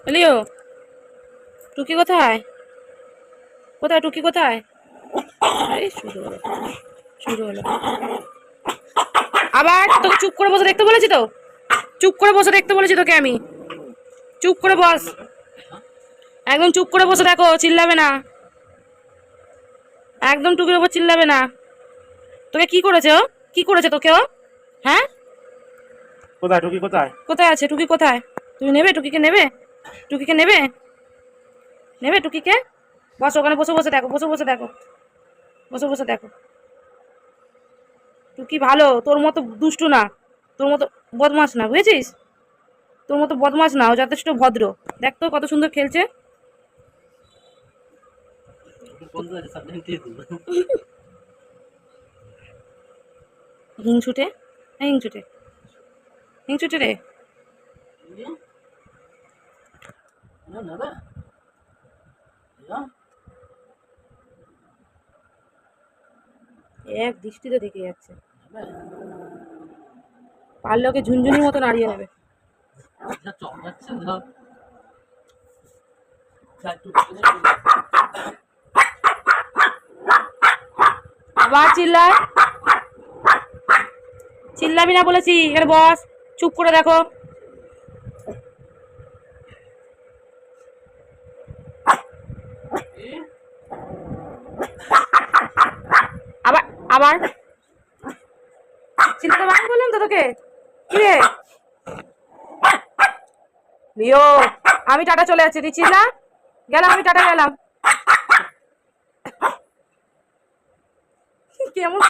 লিও, টুকি কোথায়? কোথায় টুকি কোথায়? এই শুরু হলো, শুরু হলো। আবার তোকে চুপ করে বসে দেখতে বলেছি তো, চুপ করে বসে দেখতে বলেছি তোকে আমি। চুপ করে বস, একদম চুপ করে বসে দেখো, চিল্লাবে না, একদম টুকির উপর চিল্লাবে না। তোকে কি করেছে ও? কি করেছে তোকে ও? হ্যাঁ, কোথায় টুকি কোথায়? কোথায় আছে টুকি? কোথায়? তুমি নেবে টুকিকে? নেবে টুকিকে? নেবে নেবে টুকিকে? বস, ওখানে বসে বসে দেখো, বসে বসে দেখো, বসে বসে দেখো। টুকি ভালো, তোর মতো দুষ্টু না, তোর মতো বদমাস না, বুঝেছিস? তোর মতো বদমাস না, ও যথেষ্ট ভদ্র। দেখ তো কত সুন্দর খেলছে। হিংছুটে, হিংছুটে, হিংছুটে রে। এক দৃষ্টিতে দেখে যাচ্ছে, পারলে ওকে ঝুনঝুনির মতো নাড়িয়ে নেবে। আবার চিল্লায়, চিল্লাবি না বলেছি, এখানে বস, চুপ করে দেখো। আবার আবার চিল্লাতে বাকি বললাম তো তোকে। কিরে লিও, আমি টাটা চলে যাচ্ছি, তুই চিল্লা। গেলাম, আমি টাটা গেলাম। কেমন